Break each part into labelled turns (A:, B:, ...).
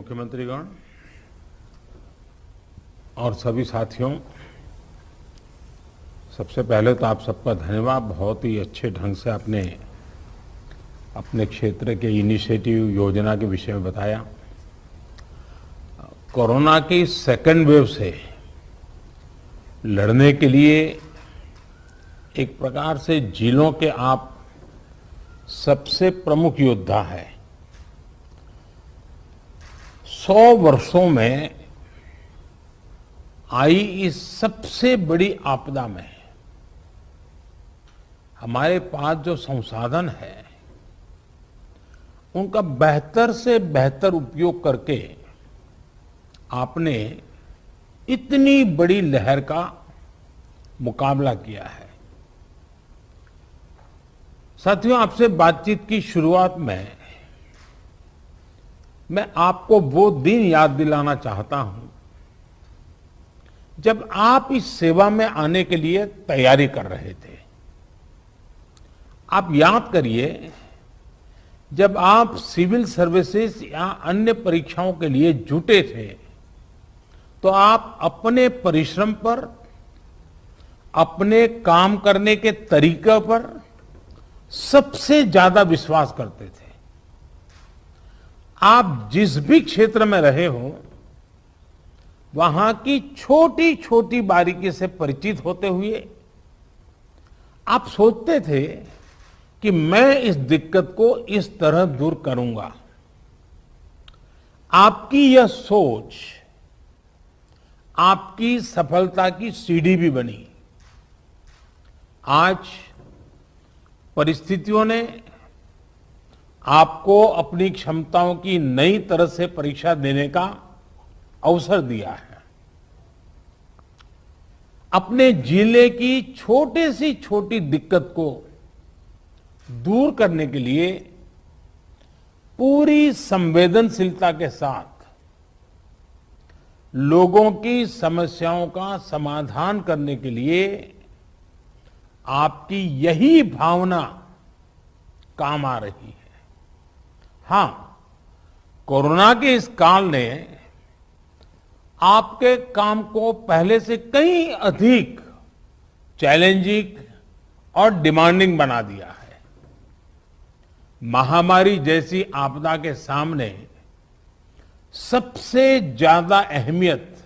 A: मुख्यमंत्रीगण और सभी साथियों, सबसे पहले तो आप सबका धन्यवाद। बहुत ही अच्छे ढंग से आपने अपने क्षेत्र के इनिशिएटिव योजना के विषय में बताया। कोरोना की सेकेंड वेव से लड़ने के लिए एक प्रकार से जिलों के आप सबसे प्रमुख योद्धा है। 100 वर्षों में आई इस सबसे बड़ी आपदा में हमारे पास जो संसाधन है उनका बेहतर से बेहतर उपयोग करके आपने इतनी बड़ी लहर का मुकाबला किया है। साथियों, आपसे बातचीत की शुरुआत में मैं आपको वो दिन याद दिलाना चाहता हूं जब आप इस सेवा में आने के लिए तैयारी कर रहे थे। आप याद करिए, जब आप सिविल सर्विसेज या अन्य परीक्षाओं के लिए जुटे थे तो आप अपने परिश्रम पर, अपने काम करने के तरीके पर सबसे ज्यादा विश्वास करते थे। आप जिस भी क्षेत्र में रहे हो वहां की छोटी छोटी बारीकी से परिचित होते हुए आप सोचते थे कि मैं इस दिक्कत को इस तरह दूर करूंगा। आपकी यह सोच आपकी सफलता की सीढ़ी भी बनी। आज परिस्थितियों ने आपको अपनी क्षमताओं की नई तरह से परीक्षा देने का अवसर दिया है। अपने जिले की छोटी सी छोटी दिक्कत को दूर करने के लिए पूरी संवेदनशीलता के साथ लोगों की समस्याओं का समाधान करने के लिए आपकी यही भावना काम आ रही है। हां, कोरोना के इस काल ने आपके काम को पहले से कहीं अधिक चैलेंजिंग और डिमांडिंग बना दिया है। महामारी जैसी आपदा के सामने सबसे ज्यादा अहमियत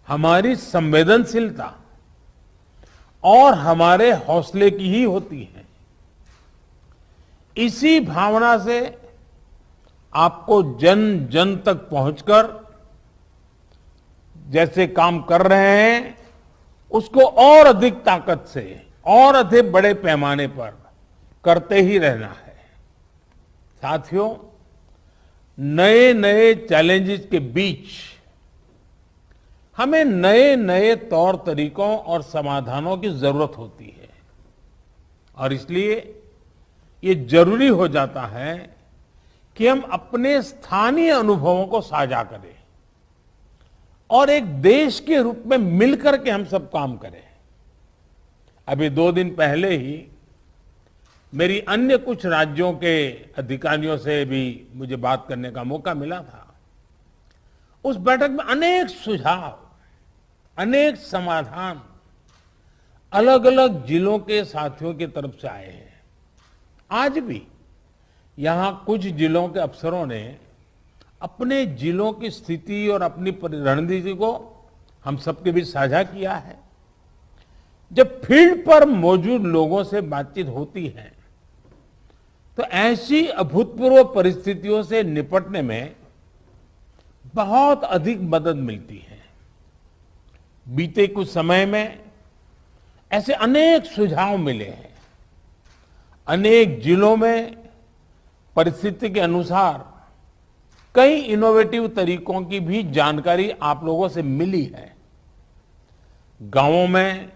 A: हमारी संवेदनशीलता और हमारे हौसले की ही होती है। इसी भावना से आपको जन जन तक पहुंचकर जैसे काम कर रहे हैं उसको और अधिक ताकत से और अधिक बड़े पैमाने पर करते ही रहना है। साथियों, नए नए चैलेंजेस के बीच हमें नए नए तौर तरीकों और समाधानों की जरूरत होती है और इसलिए ये जरूरी हो जाता है कि हम अपने स्थानीय अनुभवों को साझा करें और एक देश के रूप में मिलकर के हम सब काम करें। अभी 2 दिन पहले ही मेरी अन्य कुछ राज्यों के अधिकारियों से भी मुझे बात करने का मौका मिला था। उस बैठक में अनेक सुझाव, अनेक समाधान अलग अलग जिलों के साथियों की तरफ से आए हैं। आज भी यहां कुछ जिलों के अफसरों ने अपने जिलों की स्थिति और अपनी रणनीति को हम सबके बीच साझा किया है। जब फील्ड पर मौजूद लोगों से बातचीत होती है तो ऐसी अभूतपूर्व परिस्थितियों से निपटने में बहुत अधिक मदद मिलती है। बीते कुछ समय में ऐसे अनेक सुझाव मिले हैं। अनेक जिलों में परिस्थिति के अनुसार कई इनोवेटिव तरीकों की भी जानकारी आप लोगों से मिली है। गांवों में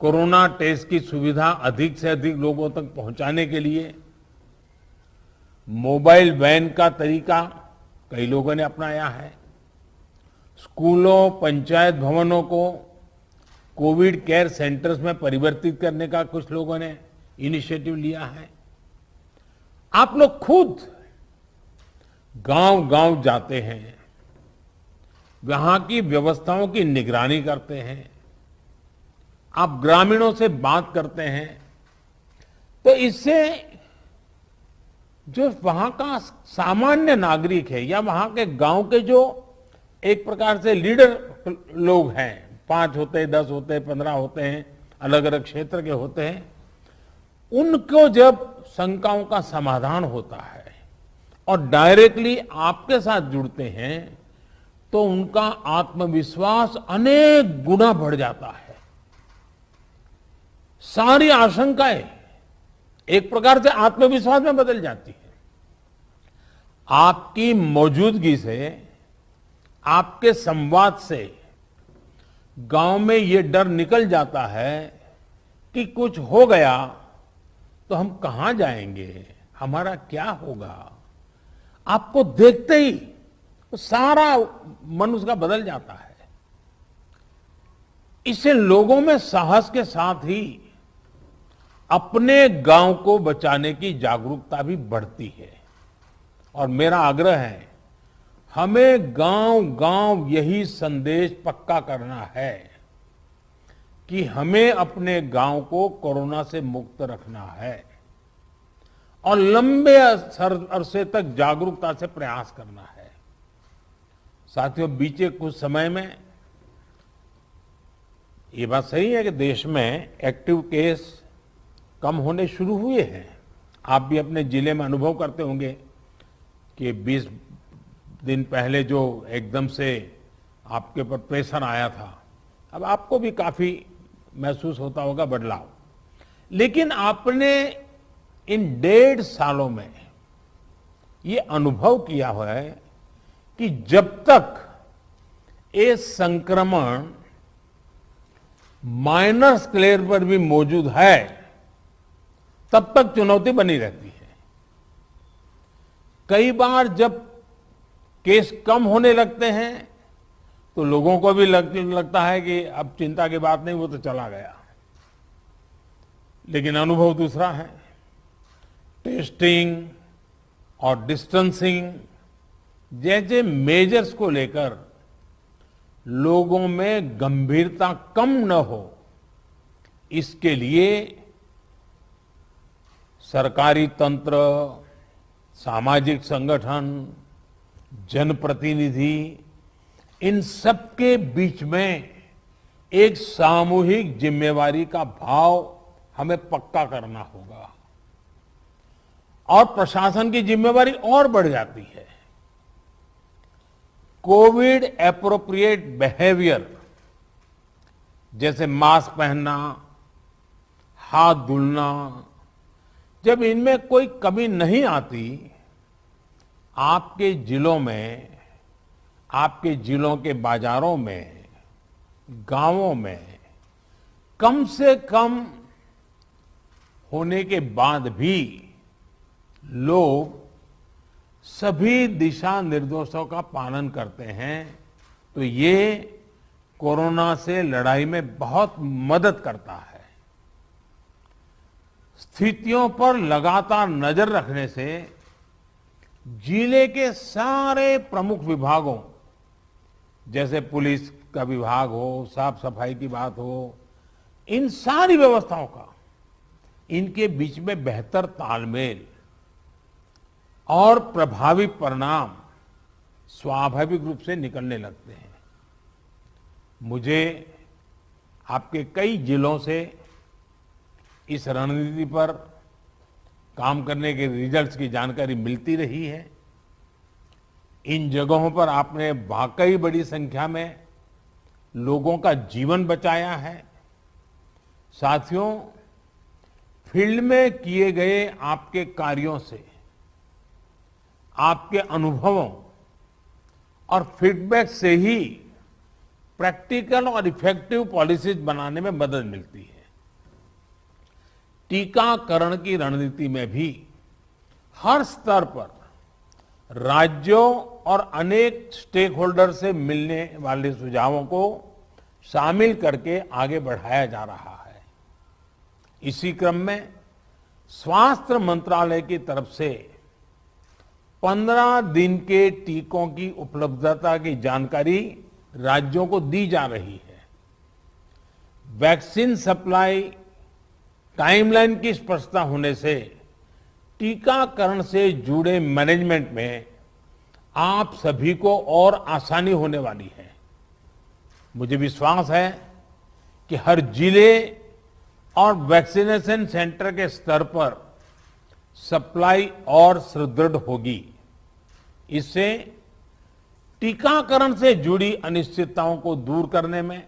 A: कोरोना टेस्ट की सुविधा अधिक से अधिक लोगों तक पहुंचाने के लिए मोबाइल वैन का तरीका कई लोगों ने अपनाया है। स्कूलों, पंचायत भवनों को कोविड केयर सेंटर्स में परिवर्तित करने का कुछ लोगों ने इनिशिएटिव लिया है। आप लोग खुद गांव-गांव जाते हैं, वहां की व्यवस्थाओं की निगरानी करते हैं, आप ग्रामीणों से बात करते हैं, तो इससे जो वहां का सामान्य नागरिक है या वहां के गांव के जो एक प्रकार से लीडर लोग हैं, 5 होते हैं, 10 होते हैं, 15 होते हैं, अलग अलग क्षेत्र के होते हैं, उनको जब शंकाओं का समाधान होता है और डायरेक्टली आपके साथ जुड़ते हैं तो उनका आत्मविश्वास अनेक गुना बढ़ जाता है। सारी आशंकाएं एक प्रकार से आत्मविश्वास में बदल जाती है। आपकी मौजूदगी से, आपके संवाद से गांव में ये डर निकल जाता है कि कुछ हो गया तो हम कहां जाएंगे, हमारा क्या होगा। आपको देखते ही तो सारा मन उसका बदल जाता है। इससे लोगों में साहस के साथ ही अपने गांव को बचाने की जागरूकता भी बढ़ती है। और मेरा आग्रह है, हमें गांव-गांव यही संदेश पक्का करना है कि हमें अपने गांव को कोरोना से मुक्त रखना है और लंबे अरसे तक जागरूकता से प्रयास करना है। साथियों, बीते कुछ समय में ये बात सही है कि देश में एक्टिव केस कम होने शुरू हुए हैं। आप भी अपने जिले में अनुभव करते होंगे कि 20 दिन पहले जो एकदम से आपके ऊपर प्रेशर आया था, अब आपको भी काफी महसूस होता होगा बदलाव। लेकिन आपने इन 1.5 सालों में ये अनुभव किया हुआ है कि जब तक ये संक्रमण माइनर स्केल पर भी मौजूद है, तब तक चुनौती बनी रहती है। कई बार जब केस कम होने लगते हैं तो लोगों को भी लगता है कि अब चिंता की बात नहीं, वो तो चला गया। लेकिन अनुभव दूसरा है। टेस्टिंग और डिस्टेंसिंग जैसे मेजर्स को लेकर लोगों में गंभीरता कम न हो, इसके लिए सरकारी तंत्र, सामाजिक संगठन, जनप्रतिनिधि, इन सबके बीच में एक सामूहिक जिम्मेवारी का भाव हमें पक्का करना होगा और प्रशासन की जिम्मेवारी और बढ़ जाती है। कोविड एप्रोप्रिएट बिहेवियर जैसे मास्क पहनना, हाथ धुलना, जब इनमें कोई कमी नहीं आती, आपके जिलों में, आपके जिलों के बाजारों में, गांवों में कम से कम होने के बाद भी लोग सभी दिशा निर्देशों का पालन करते हैं, तो ये कोरोना से लड़ाई में बहुत मदद करता है। स्थितियों पर लगातार नजर रखने से जिले के सारे प्रमुख विभागों, जैसे पुलिस का विभाग हो, साफ सफाई की बात हो, इन सारी व्यवस्थाओं का, इनके बीच में बेहतर तालमेल और प्रभावी परिणाम स्वाभाविक रूप से निकलने लगते हैं। मुझे आपके कई जिलों से इस रणनीति पर काम करने के रिजल्ट्स की जानकारी मिलती रही है। इन जगहों पर आपने वाकई बड़ी संख्या में लोगों का जीवन बचाया है। साथियों, फील्ड में किए गए आपके कार्यों से, आपके अनुभवों और फीडबैक से ही प्रैक्टिकल और इफेक्टिव पॉलिसीज बनाने में मदद मिलती है। टीकाकरण की रणनीति में भी हर स्तर पर राज्यों और अनेक स्टेक होल्डर से मिलने वाले सुझावों को शामिल करके आगे बढ़ाया जा रहा है। इसी क्रम में स्वास्थ्य मंत्रालय की तरफ से 15 दिन के टीकों की उपलब्धता की जानकारी राज्यों को दी जा रही है। वैक्सीन सप्लाई टाइमलाइन की स्पष्टता होने से टीकाकरण से जुड़े मैनेजमेंट में आप सभी को और आसानी होने वाली है। मुझे विश्वास है कि हर जिले और वैक्सीनेशन सेंटर के स्तर पर सप्लाई और सुदृढ़ होगी। इससे टीकाकरण से जुड़ी अनिश्चितताओं को दूर करने में,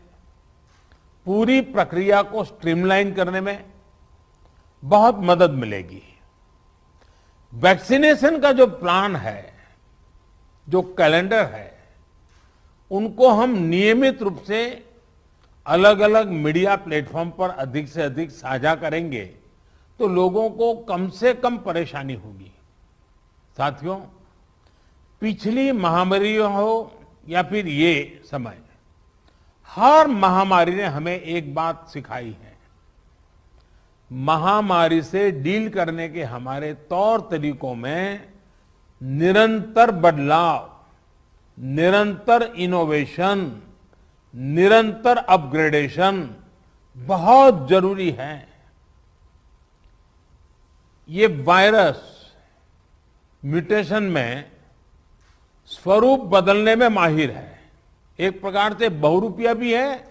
A: पूरी प्रक्रिया को स्ट्रीमलाइन करने में बहुत मदद मिलेगी। वैक्सीनेशन का जो प्लान है, जो कैलेंडर है, उनको हम नियमित रूप से अलग अलग मीडिया प्लेटफॉर्म पर अधिक से अधिक साझा करेंगे तो लोगों को कम से कम परेशानी होगी। साथियों, पिछली महामारी हो या फिर ये समय, हर महामारी ने हमें एक बात सिखाई है। महामारी से डील करने के हमारे तौर तरीकों में निरंतर बदलाव, निरंतर इनोवेशन, निरंतर अपग्रेडेशन बहुत जरूरी है। ये वायरस म्यूटेशन में स्वरूप बदलने में माहिर है। एक प्रकार से बहुरूपिया भी है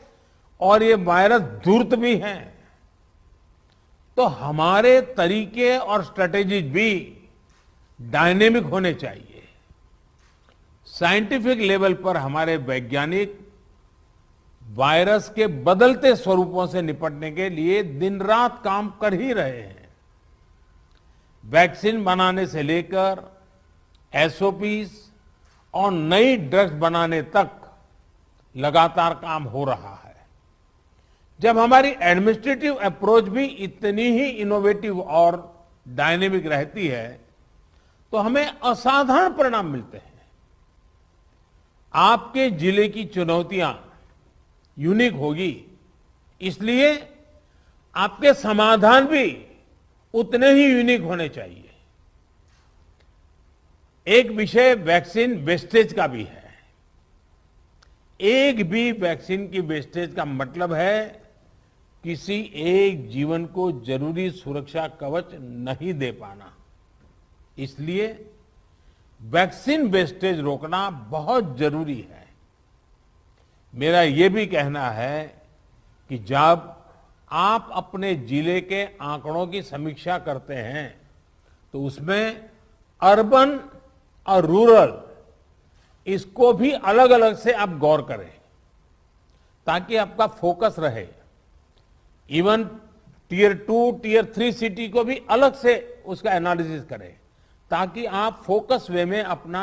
A: और ये वायरस धूर्त भी है। तो हमारे तरीके और स्ट्रेटेजी भी डायनेमिक होने चाहिए। साइंटिफिक लेवल पर हमारे वैज्ञानिक वायरस के बदलते स्वरूपों से निपटने के लिए दिन रात काम कर ही रहे हैं। वैक्सीन बनाने से लेकर एसओपीज और नई ड्रग्स बनाने तक लगातार काम हो रहा है। जब हमारी एडमिनिस्ट्रेटिव अप्रोच भी इतनी ही इनोवेटिव और डायनेमिक रहती है तो हमें असाधारण परिणाम मिलते हैं। आपके जिले की चुनौतियां यूनिक होगी, इसलिए आपके समाधान भी उतने ही यूनिक होने चाहिए। एक विषय वैक्सीन वेस्टेज का भी है। एक भी वैक्सीन की वेस्टेज का मतलब है किसी एक जीवन को जरूरी सुरक्षा कवच नहीं दे पाना। इसलिए वैक्सीन वेस्टेज रोकना बहुत जरूरी है। मेरा यह भी कहना है कि जब आप अपने जिले के आंकड़ों की समीक्षा करते हैं तो उसमें अर्बन और रूरल, इसको भी अलग अलग से आप गौर करें ताकि आपका फोकस रहे। इवन टीयर 2, टीयर 3 सिटी को भी अलग से उसका एनालिसिस करें ताकि आप फोकस वे में अपना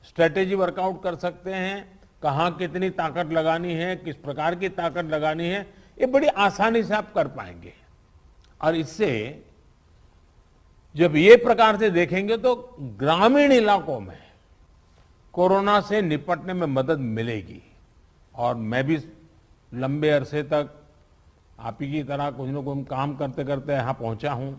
A: स्ट्रेटेजी वर्कआउट कर सकते हैं। कहां कितनी ताकत लगानी है, किस प्रकार की ताकत लगानी है, ये बड़ी आसानी से आप कर पाएंगे। और इससे जब ये प्रकार से देखेंगे तो ग्रामीण इलाकों में कोरोना से निपटने में मदद मिलेगी। और मैं भी लंबे अरसे तक आप ही की तरह कुछ न कुछ काम करते करते यहां पहुंचा हूं।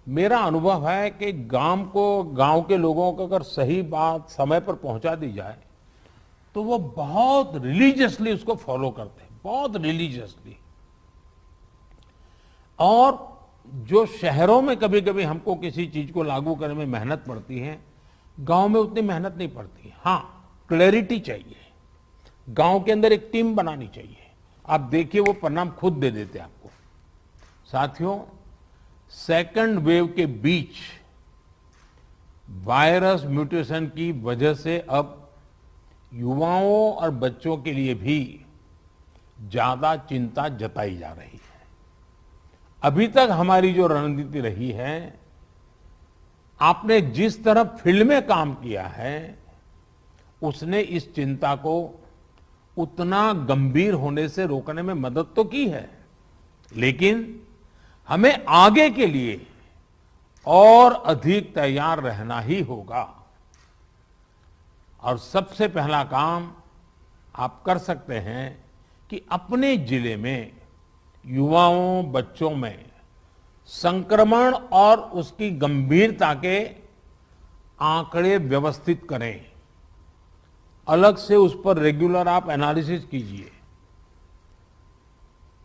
A: मेरा अनुभव है कि गांव के लोगों को अगर सही बात समय पर पहुंचा दी जाए तो वो बहुत रिलीजियसली उसको फॉलो करते हैं, बहुत रिलीजियसली। और जो शहरों में कभी कभी हमको किसी चीज को लागू करने में मेहनत पड़ती है, गांव में उतनी मेहनत नहीं पड़ती। हाँ, क्लैरिटी चाहिए, गांव के अंदर एक टीम बनानी चाहिए। आप देखिए वो परिणाम खुद दे देते आपको। साथियों, सेकंड वेव के बीच वायरस म्यूटेशन की वजह से अब युवाओं और बच्चों के लिए भी ज्यादा चिंता जताई जा रही है। अभी तक हमारी जो रणनीति रही है, आपने जिस तरह फील्ड में काम किया है, उसने इस चिंता को उतना गंभीर होने से रोकने में मदद तो की है, लेकिन हमें आगे के लिए और अधिक तैयार रहना ही होगा। और सबसे पहला काम आप कर सकते हैं कि अपने जिले में युवाओं, बच्चों में संक्रमण और उसकी गंभीरता के आंकड़े व्यवस्थित करें, अलग से उस पर रेगुलर आप एनालिसिस कीजिए।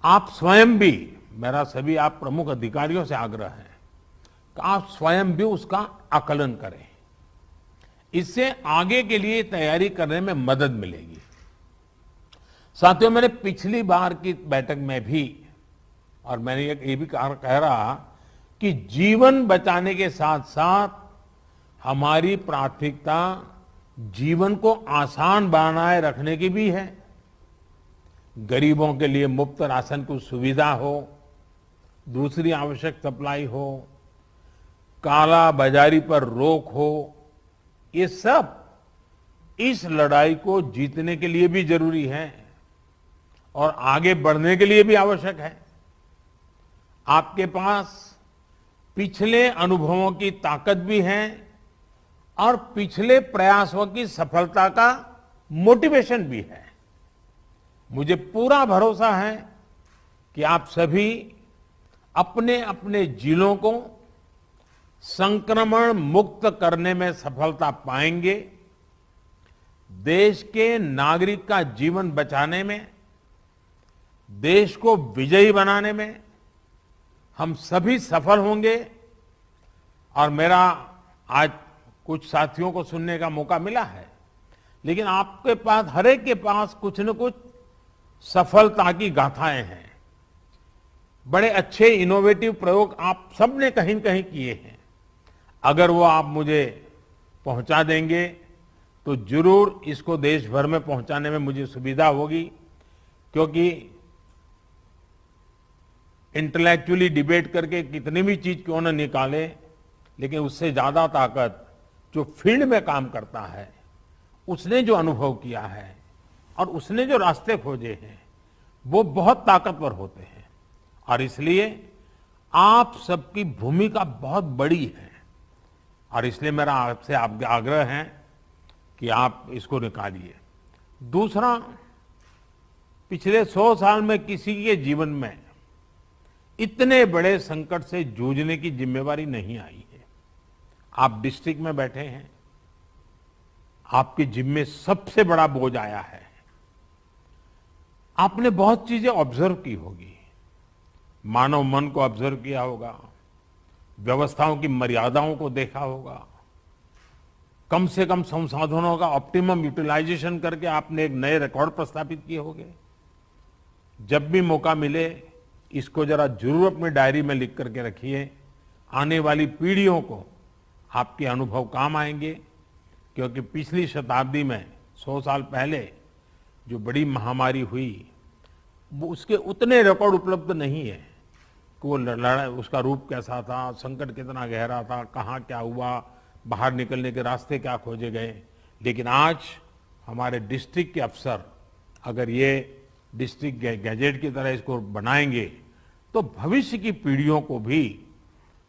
A: आप स्वयं भी, मेरा सभी आप प्रमुख अधिकारियों से आग्रह है कि आप स्वयं भी उसका आकलन करें। इससे आगे के लिए तैयारी करने में मदद मिलेगी। साथियों, मैंने पिछली बार की बैठक में भी, और मैंने ये भी कह रहा कि जीवन बचाने के साथ साथ हमारी प्राथमिकता जीवन को आसान बनाए रखने की भी है। गरीबों के लिए मुफ्त राशन की सुविधा हो, दूसरी आवश्यक सप्लाई हो, काला बाजारी पर रोक हो, ये सब इस लड़ाई को जीतने के लिए भी जरूरी है और आगे बढ़ने के लिए भी आवश्यक है। आपके पास पिछले अनुभवों की ताकत भी है और पिछले प्रयासों की सफलता का मोटिवेशन भी है। मुझे पूरा भरोसा है कि आप सभी अपने अपने जिलों को संक्रमण मुक्त करने में सफलता पाएंगे। देश के नागरिक का जीवन बचाने में, देश को विजयी बनाने में हम सभी सफल होंगे। और मेरा आज कुछ साथियों को सुनने का मौका मिला है, लेकिन आपके पास, हर एक के पास कुछ न कुछ सफलता की गाथाएं हैं। बड़े अच्छे इनोवेटिव प्रयोग आप सबने कहीं न कहीं किए हैं। अगर वो आप मुझे पहुंचा देंगे तो जरूर इसको देश भर में पहुंचाने में मुझे सुविधा होगी, क्योंकि इंटेलेक्चुअली डिबेट करके कितनी भी चीज क्यों न निकाले, लेकिन उससे ज्यादा ताकत जो फील्ड में काम करता है, उसने जो अनुभव किया है और उसने जो रास्ते खोजे हैं, वो बहुत ताकतवर होते हैं। और इसलिए आप सबकी भूमिका बहुत बड़ी है और इसलिए मेरा आपसे आग्रह है कि आप इसको निकालिए। दूसरा, पिछले 100 साल में किसी के जीवन में इतने बड़े संकट से जूझने की जिम्मेवारी नहीं आई है। आप डिस्ट्रिक्ट में बैठे हैं, आपके जिम्मे सबसे बड़ा बोझ आया है। आपने बहुत चीजें ऑब्जर्व की होगी, मानव मन को ऑब्जर्व किया होगा, व्यवस्थाओं की मर्यादाओं को देखा होगा, कम से कम संसाधनों का ऑप्टिमम यूटिलाइजेशन करके आपने एक नए रिकॉर्ड प्रस्थापित किए होंगे। जब भी मौका मिले इसको जरा जरूर अपनी डायरी में लिख करके रखिए। आने वाली पीढ़ियों को आपके अनुभव काम आएंगे, क्योंकि पिछली शताब्दी में 100 साल पहले जो बड़ी महामारी हुई, वो उसके उतने रिकॉर्ड उपलब्ध नहीं है कि वो लड़ाई, उसका रूप कैसा था, संकट कितना गहरा था, कहाँ क्या हुआ, बाहर निकलने के रास्ते क्या खोजे गए। लेकिन आज हमारे डिस्ट्रिक्ट के अफसर अगर ये डिस्ट्रिक्ट गैजेट की तरह इसको बनाएंगे तो भविष्य की पीढ़ियों को भी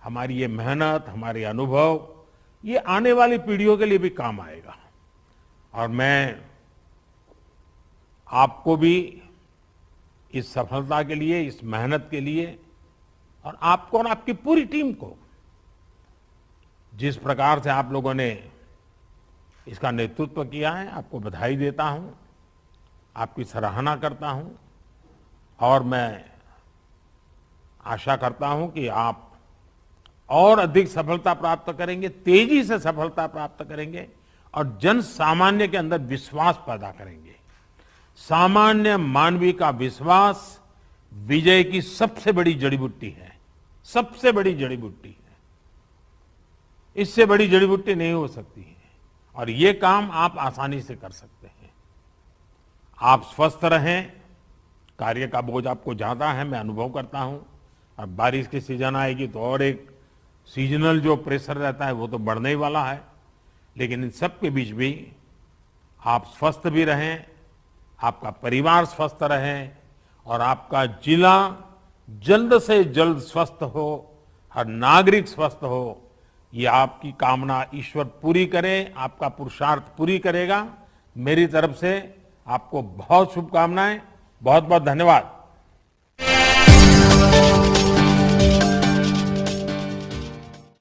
A: हमारी ये मेहनत, हमारे अनुभव, ये आने वाली पीढ़ियों के लिए भी काम आएगा। और मैं आपको भी इस सफलता के लिए, इस मेहनत के लिए, और आपको और आपकी पूरी टीम को, जिस प्रकार से आप लोगों ने इसका नेतृत्व किया है, आपको बधाई देता हूं, आपकी सराहना करता हूं। और मैं आशा करता हूं कि आप और अधिक सफलता प्राप्त करेंगे, तेजी से सफलता प्राप्त करेंगे और जन सामान्य के अंदर विश्वास पैदा करेंगे। सामान्य मानवीय का विश्वास विजय की सबसे बड़ी जड़ी बूटी है, सबसे बड़ी जड़ी बूटी है। इससे बड़ी जड़ी बूटी नहीं हो सकती है और ये काम आप आसानी से कर सकते हैं। आप स्वस्थ रहें, कार्य का बोझ आपको ज्यादा है, मैं अनुभव करता हूं। अब बारिश की सीजन आएगी तो और एक सीजनल जो प्रेशर रहता है वो तो बढ़ने ही वाला है। लेकिन इन सब के बीच भी आप स्वस्थ भी रहें, आपका परिवार स्वस्थ रहे और आपका जिला जल्द से जल्द स्वस्थ हो, हर नागरिक स्वस्थ हो, ये आपकी कामना ईश्वर पूरी करे, आपका पुरुषार्थ पूरी करेगा। मेरी तरफ से आपको बहुत शुभकामनाएं, बहुत बहुत धन्यवाद।